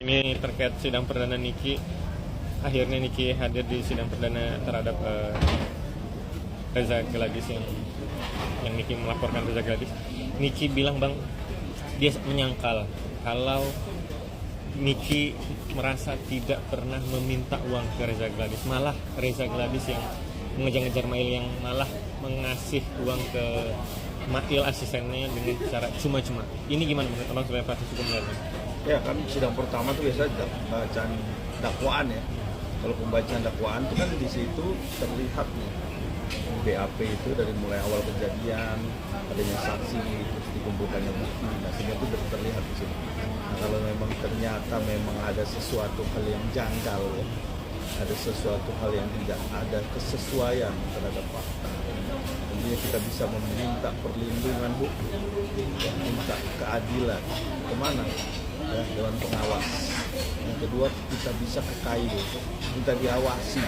Ini terkait sidang perdana Niki. Akhirnya Niki hadir di sidang perdana terhadap Reza Gladys yang Niki melaporkan Reza Gladys. Niki bilang bang, dia menyangkal kalau Niki merasa tidak pernah meminta uang ke Reza Gladys, malah Reza Gladys yang mengejar-ngejar Mail, yang malah mengasih uang ke Mail asistennya dengan cara cuma-cuma. Ini gimana menurut abang sebagai praktisi hukum melihatnya? Ya kan sidang pertama tuh biasa bacaan dakwaan ya. Kalau pembacaan dakwaan itu kan di situ terlihat nih BAP itu dari mulai awal kejadian, adanya saksi, terus dikumpulkannya bukti, nah semua itu terlihat di sini. Nah kalau memang ternyata memang ada sesuatu hal yang janggal ya, ada sesuatu hal yang tidak ada kesesuaian terhadap fakta, tentunya kita bisa meminta perlindungan hukum, ya, minta keadilan kemana? Ya, Dewan Pengawas. Yang kedua kita bisa ke KAID, minta diawasi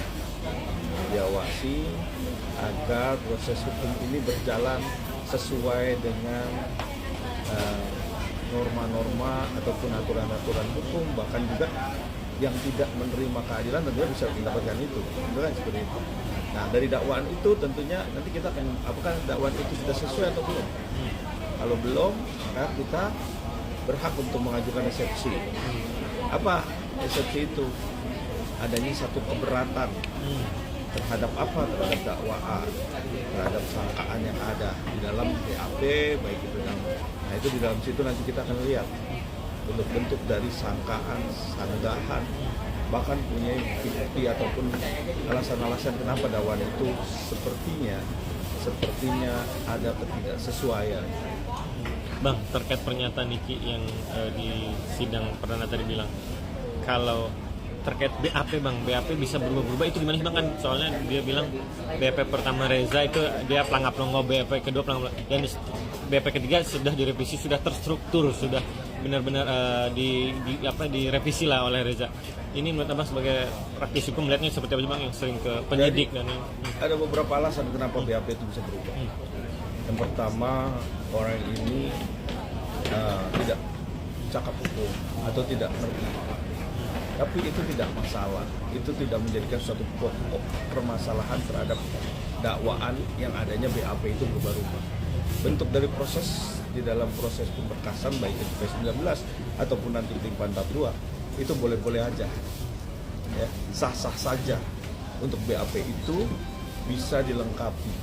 agar proses hukum ini berjalan sesuai dengan norma-norma ataupun aturan-aturan hukum, bahkan juga yang tidak menerima keadilan tentunya bisa mendapatkan itu kan seperti itu. Nah dari dakwaan itu tentunya nanti kita akan apakah dakwaan itu sudah sesuai atau belum. Kalau belum maka kita berhak untuk mengajukan eksepsi. Apa eksepsi itu? Adanya satu keberatan terhadap apa? Terhadap dakwaan, terhadap sangkaan yang ada di dalam BAP, baik itu dalam. Nah itu di dalam situ nanti kita akan lihat bentuk-bentuk dari sangkaan, sanggahan, bahkan punya bukti ataupun alasan-alasan kenapa dakwaan itu sepertinya ada ketidaksesuaian. Bang, terkait pernyataan Niki yang di sidang perdana tadi bilang kalau terkait BAP bang, BAP bisa berubah-ubah, itu gimana sih bang? Kan soalnya dia bilang BAP pertama Reza itu dia pelangap-pelongo, BAP kedua pelangap, dan BAP ketiga sudah direvisi, sudah terstruktur, sudah benar-benar direvisi lah oleh Reza. Ini menurut abang sebagai praktisi hukum melihatnya seperti apa bang, yang sering ke penyidik? Jadi, dan ada beberapa alasan kenapa BAP itu bisa berubah. Yang pertama, orang ini tidak cakap hukum atau tidak ngerti. Tapi itu tidak masalah. Itu tidak menjadikan suatu pokok permasalahan terhadap dakwaan yang adanya BAP itu berubah-ubah. Bentuk dari proses di dalam proses pemberkasan baik itu P19 ataupun nanti limpaan 42 itu boleh-boleh aja. Ya, sah-sah saja. Untuk BAP itu bisa dilengkapi,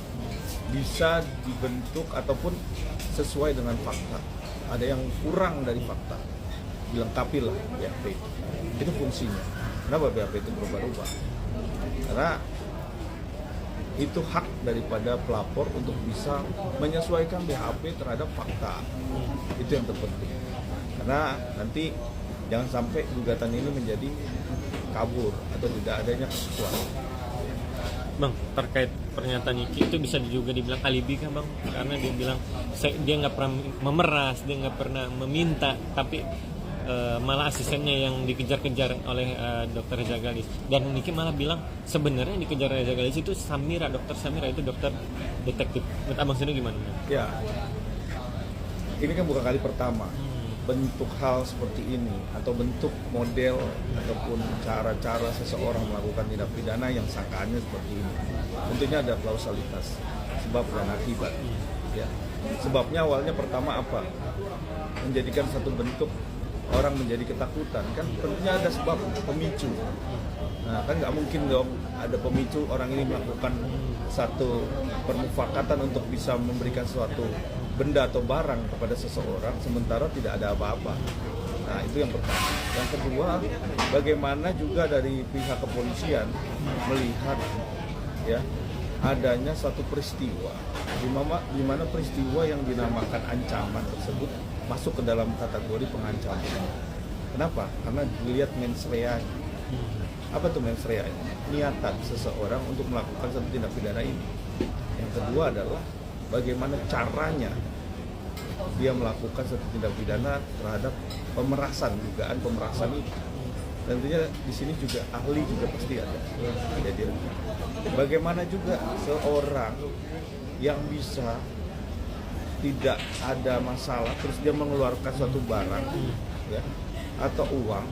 bisa dibentuk ataupun sesuai dengan fakta. Ada yang kurang dari fakta, dilengkapi lah BAP. Itu fungsinya. Kenapa BAP itu berubah-ubah? Karena itu hak daripada pelapor untuk bisa menyesuaikan BAP terhadap fakta. Itu yang terpenting. Karena nanti jangan sampai gugatan ini menjadi kabur atau tidak adanya kesesuaian. Bang, terkait pernyataan Niki itu bisa juga dibilang alibi kan bang? Karena dia bilang dia nggak pernah memeras, dia nggak pernah meminta, tapi malah asistennya yang dikejar-kejar oleh dokter Reza Gladys. Dan Niki malah bilang sebenarnya yang dikejar Reza Gladys itu Samira, dokter Samira itu dokter detektif. Menurut abang sendiri gimana? Ya, ini kan bukan kali pertama bentuk hal seperti ini atau bentuk model ataupun cara-cara seseorang melakukan tindak pidana yang sangkaannya seperti ini. Tentunya ada kausalitas, sebab dan akibat. Ya. Sebabnya awalnya pertama apa? Menjadikan satu bentuk orang menjadi ketakutan. Kan tentunya ada sebab pemicu. Nah kan nggak mungkin dong ada pemicu orang ini melakukan satu permufakatan untuk bisa memberikan suatu benda atau barang kepada seseorang sementara tidak ada apa-apa. Nah itu yang pertama. Yang kedua, bagaimana juga dari pihak kepolisian melihat ya adanya satu peristiwa di mana peristiwa yang dinamakan ancaman tersebut masuk ke dalam kategori pengancaman. Kenapa? Karena dilihat mens rea. Apa tuh mens rea? Niatan seseorang untuk melakukan satu tindak pidana ini. Yang kedua adalah bagaimana caranya dia melakukan satu tindak pidana terhadap pemerasan, dugaan pemerasan itu. Tentunya di sini juga ahli juga pasti ada. Jadi bagaimana juga seorang yang bisa tidak ada masalah terus dia mengeluarkan suatu barang ya atau uang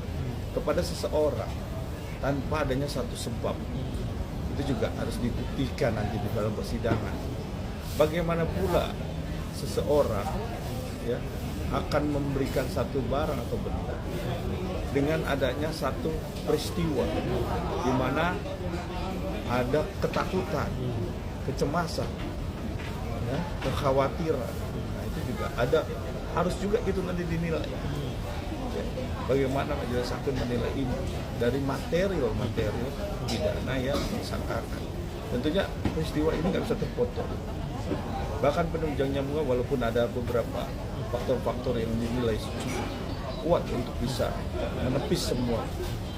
kepada seseorang tanpa adanya satu sebab, itu juga harus dibuktikan nanti di dalam persidangan. Bagaimana pula seseorang ya akan memberikan satu barang atau benda dengan adanya satu peristiwa di mana ada ketakutan, kecemasan, ya, kekhawatiran. Nah, itu juga ada, harus juga itu nanti dinilai. Ya, bagaimana majelis hakim menilai ini dari material pidana yang disangkakan. Tentunya peristiwa ini nggak bisa terpotong. Bahkan penunjangnya walaupun ada beberapa faktor-faktor yang dinilai cukup kuat untuk bisa menepis semua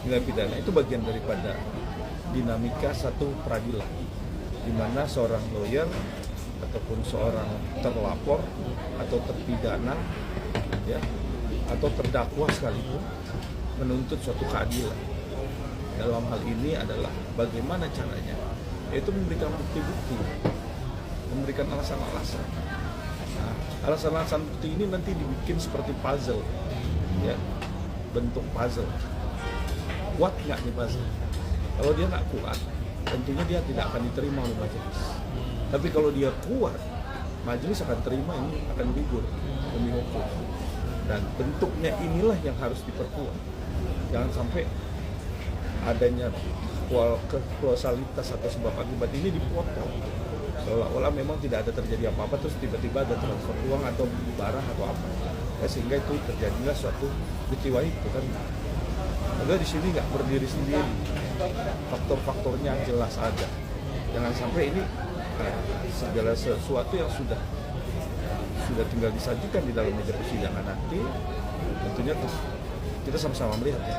nilai pidana, itu bagian daripada dinamika satu peradilan, di mana seorang lawyer ataupun seorang terlapor atau terpidana ya atau terdakwa sekalipun menuntut suatu keadilan. Dalam hal ini adalah bagaimana caranya, yaitu memberikan bukti-bukti, memberikan alasan-alasan. Nah, alasan-alasan bukti ini nanti dibikin seperti puzzle, ya, bentuk puzzle. Kuat nggak nih puzzle? Kalau dia nggak kuat, tentunya dia tidak akan diterima oleh majelis. Tapi kalau dia kuat, majelis akan terima, ini akan gugur demi hukum. Dan bentuknya inilah yang harus diperkuat. Jangan sampai adanya kausalitas atau sebab akibat ini dipotong. Seolah-olah memang tidak ada terjadi apa-apa, terus tiba-tiba ada transfer uang atau barang atau apa. Ya, sehingga itu terjadilah suatu peristiwa itu kan. Padahal di sini nggak berdiri sendiri. Faktor-faktornya jelas ada. Jangan sampai ini segala sesuatu yang sudah tinggal disajikan di dalam meja persidangan nanti, tentunya kita sama-sama melihat ya,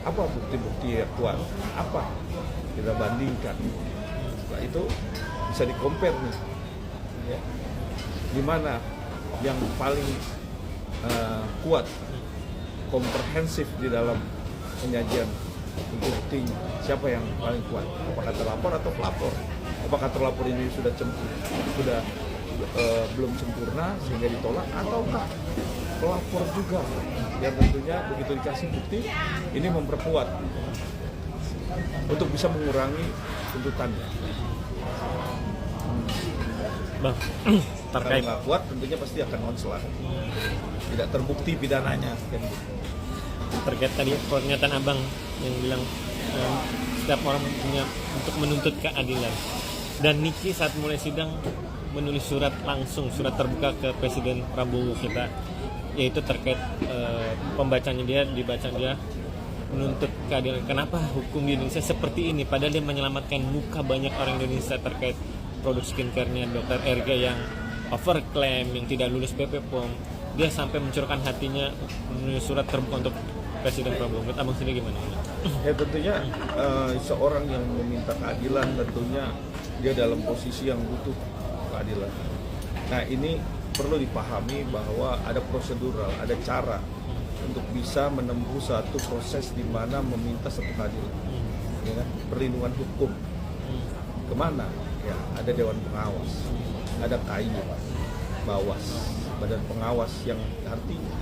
apa bukti-bukti yang kuat, apa kita bandingkan. Setelah itu bisa di-compare nih, ya, di mana yang paling kuat, komprehensif di dalam penyajian buktinya, siapa yang paling kuat, apakah terlapor atau pelapor, apakah terlapor ini sudah belum sempurna sehingga ditolak, ataukah pelapor juga yang tentunya begitu dikasih bukti ini memperkuat untuk bisa mengurangi tuntutannya. Bang, terkait kalau nggak kuat tentunya pasti akan onslah, tidak terbukti pidananya kan gitu. Terkait tadi pernyataan abang yang bilang setiap orang punya untuk menuntut keadilan, dan Niki saat mulai sidang menulis surat surat terbuka ke Presiden Prabowo kita, yaitu terkait pembacanya dia menuntut keadilan. Kenapa hukum di Indonesia seperti ini, padahal dia menyelamatkan muka banyak orang Indonesia terkait produk skincare-nya Dr. Erga yang overclaim, yang tidak lulus BP POM. Dia sampai mencurahkan hatinya menulis surat terbuka untuk Presiden Prabowo. Menurut abang sendiri gimana? Ya tentunya seorang yang meminta keadilan tentunya dia dalam posisi yang butuh keadilan. Nah ini perlu dipahami bahwa ada prosedural, ada cara untuk bisa menempuh satu proses di mana meminta satu keadilan, ya kan? Perlindungan hukum. Kemana? Ya ada Dewan Pengawas, ada KAI, Bawas, Badan Pengawas, yang artinya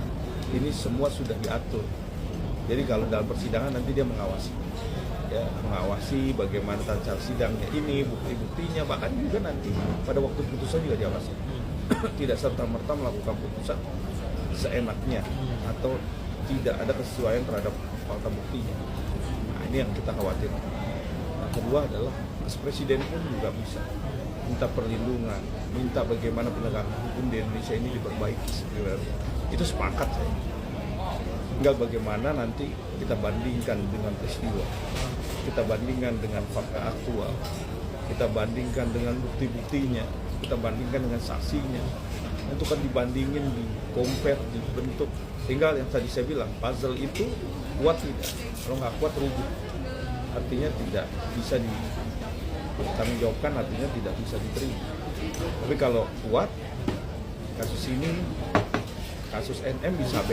ini semua sudah diatur. Jadi kalau dalam persidangan nanti dia mengawasi, ya, mengawasi bagaimana tata sidangnya ini, bukti-buktinya, bahkan juga nanti pada waktu putusan juga diawasi. Tidak serta-merta melakukan putusan seenaknya atau tidak ada kesesuaian terhadap fakta buktinya. Nah ini yang kita khawatir. Nah, kedua adalah Presiden pun juga bisa minta perlindungan, minta bagaimana penegakan hukum di Indonesia ini diperbaiki sebenarnya. Itu sepakat saya. Tinggal bagaimana nanti kita bandingkan dengan peristiwa, kita bandingkan dengan fakta aktual, kita bandingkan dengan bukti-buktinya, kita bandingkan dengan saksinya. Itu kan dibandingin, di-compare, dibentuk. Tinggal yang tadi saya bilang, puzzle itu kuat tidak? Kalau nggak kuat rubuh. Artinya tidak bisa ditanggung jawabkan, artinya tidak bisa diterima. Tapi kalau kuat, kasus ini, kasus NM bisa